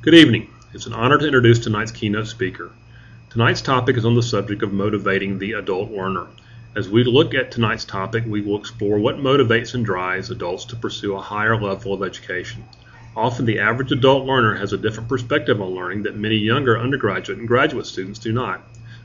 Good evening. It's an honor to introduce tonight's keynote speaker. Tonight's topic is on the subject of motivating the adult learner. As we look at tonight's topic, we will explore what motivates and drives adults to pursue a higher level of education. Often the average adult learner has a different perspective on learning that many younger undergraduate and graduate students do not.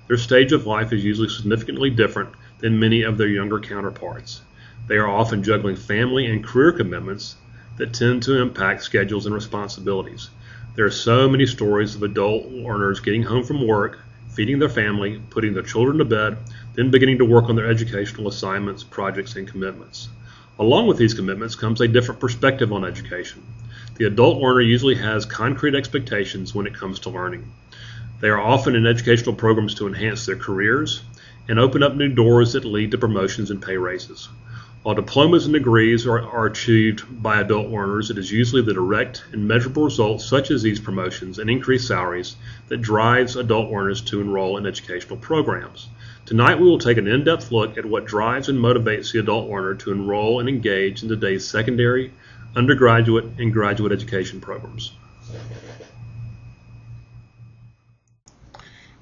Their stage of life is usually significantly different than many of their younger counterparts. They are often juggling family and career commitments that tend to impact schedules and responsibilities. There are so many stories of adult learners getting home from work, feeding their family, putting their children to bed, then beginning to work on their educational assignments, projects, and commitments. Along with these commitments comes a different perspective on education. The adult learner usually has concrete expectations when it comes to learning. They are often in educational programs to enhance their careers and open up new doors that lead to promotions and pay raises. While diplomas and degrees are achieved by adult learners, it is usually the direct and measurable results such as these promotions and increased salaries that drives adult learners to enroll in educational programs. Tonight we will take an in-depth look at what drives and motivates the adult learner to enroll and engage in today's secondary, undergraduate, and graduate education programs.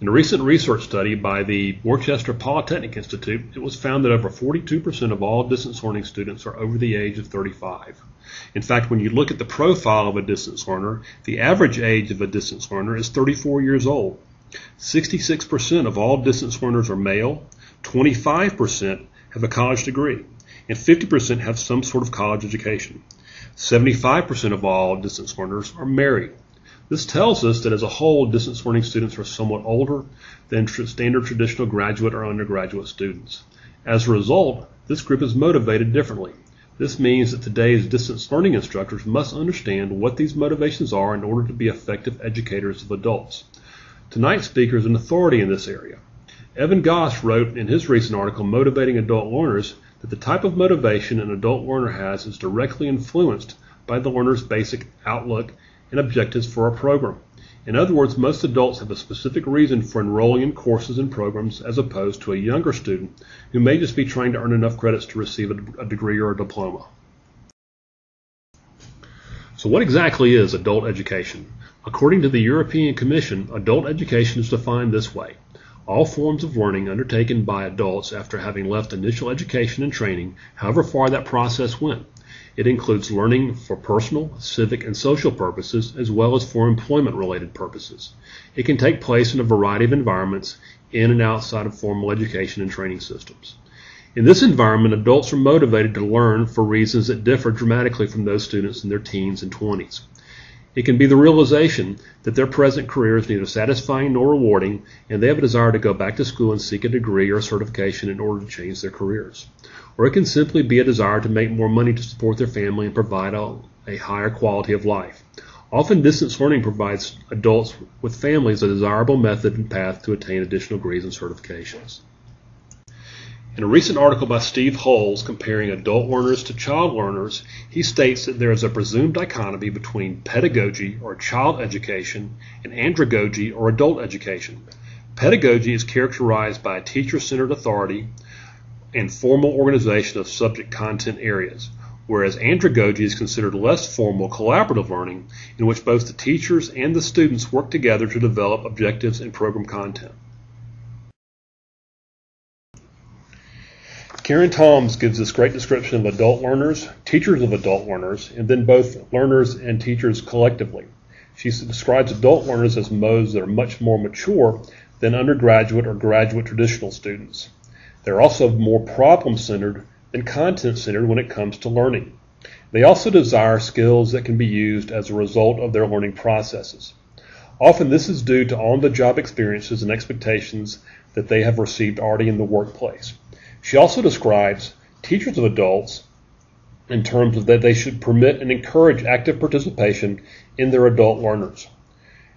In a recent research study by the Worcester Polytechnic Institute, it was found that over 42% of all distance learning students are over the age of 35. In fact, when you look at the profile of a distance learner, the average age of a distance learner is 34 years old. 66% of all distance learners are male, 25% have a college degree, and 50% have some sort of college education. 75% of all distance learners are married. This tells us that as a whole, distance learning students are somewhat older than standard traditional graduate or undergraduate students. As a result, this group is motivated differently. This means that today's distance learning instructors must understand what these motivations are in order to be effective educators of adults. Tonight's speaker is an authority in this area. Evan Goss wrote in his recent article, Motivating Adult Learners, that the type of motivation an adult learner has is directly influenced by the learner's basic outlook and objectives for a program. In other words, most adults have a specific reason for enrolling in courses and programs as opposed to a younger student who may just be trying to earn enough credits to receive a degree or a diploma. So what exactly is adult education? According to the European Commission, adult education is defined this way: all forms of learning undertaken by adults after having left initial education and training, however far that process went. It includes learning for personal, civic, and social purposes, as well as for employment-related purposes. It can take place in a variety of environments in and outside of formal education and training systems. In this environment, adults are motivated to learn for reasons that differ dramatically from those students in their teens and 20s. It can be the realization that their present career is neither satisfying nor rewarding, and they have a desire to go back to school and seek a degree or a certification in order to change their careers. Or it can simply be a desire to make more money to support their family and provide a higher quality of life. Often distance learning provides adults with families a desirable method and path to attain additional degrees and certifications. In a recent article by Steve Hulls comparing adult learners to child learners, he states that there is a presumed dichotomy between pedagogy or child education and andragogy or adult education. Pedagogy is characterized by a teacher-centered authority and formal organization of subject content areas, whereas andragogy is considered less formal, collaborative learning in which both the teachers and the students work together to develop objectives and program content. Karen Toms gives this great description of adult learners, teachers of adult learners, and then both learners and teachers collectively. She describes adult learners as modes that are much more mature than undergraduate or graduate traditional students. They're also more problem-centered than content-centered when it comes to learning. They also desire skills that can be used as a result of their learning processes. Often this is due to on-the-job experiences and expectations that they have received already in the workplace. She also describes teachers of adults in terms of that they should permit and encourage active participation in their adult learners.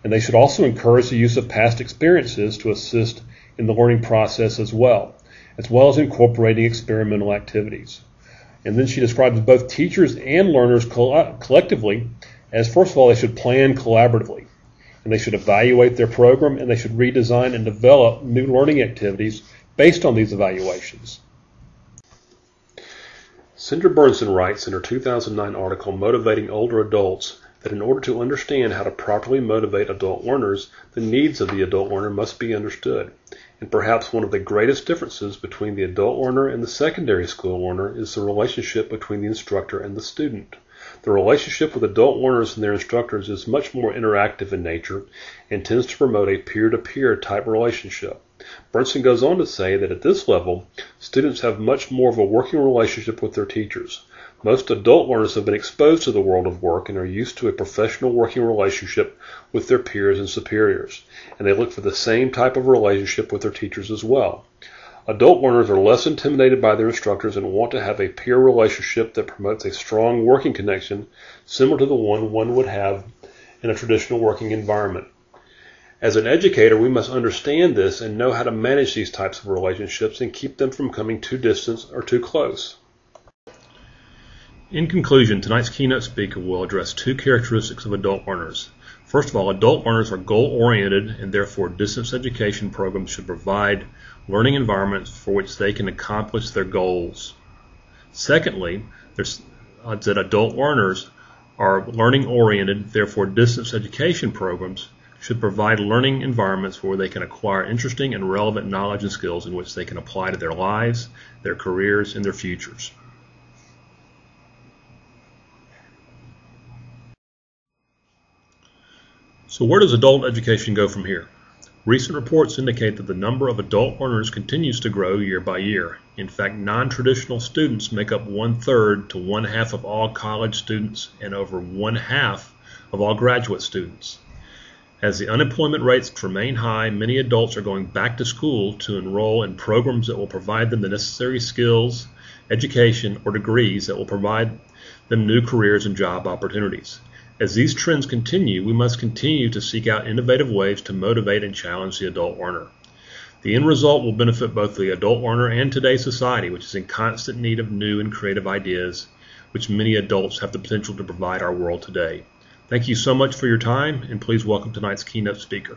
And they should also encourage the use of past experiences to assist in the learning process as well as incorporating experimental activities. And then she describes both teachers and learners collectively as, first of all, they should plan collaboratively, and they should evaluate their program, and they should redesign and develop new learning activities based on these evaluations. Sandra Bernson writes in her 2009 article, Motivating Older Adults, that in order to understand how to properly motivate adult learners, the needs of the adult learner must be understood. And perhaps one of the greatest differences between the adult learner and the secondary school learner is the relationship between the instructor and the student. The relationship with adult learners and their instructors is much more interactive in nature and tends to promote a peer-to-peer type relationship. Bernstein goes on to say that at this level, students have much more of a working relationship with their teachers. Most adult learners have been exposed to the world of work and are used to a professional working relationship with their peers and superiors, and they look for the same type of relationship with their teachers as well. Adult learners are less intimidated by their instructors and want to have a peer relationship that promotes a strong working connection similar to the one would have in a traditional working environment. As an educator, we must understand this and know how to manage these types of relationships and keep them from coming too distant or too close. In conclusion, tonight's keynote speaker will address two characteristics of adult learners. First of all, adult learners are goal-oriented, and therefore distance education programs should provide learning environments for which they can accomplish their goals. Secondly, that adult learners are learning-oriented, therefore distance education programs should provide learning environments where they can acquire interesting and relevant knowledge and skills in which they can apply to their lives, their careers, and their futures. So where does adult education go from here? Recent reports indicate that the number of adult learners continues to grow year by year. In fact, non-traditional students make up 1/3 to 1/2 of all college students and over 1/2 of all graduate students. As the unemployment rates remain high, many adults are going back to school to enroll in programs that will provide them the necessary skills, education, or degrees that will provide them new careers and job opportunities. As these trends continue, we must continue to seek out innovative ways to motivate and challenge the adult learner. The end result will benefit both the adult learner and today's society, which is in constant need of new and creative ideas, which many adults have the potential to provide our world today. Thank you so much for your time, and please welcome tonight's keynote speaker.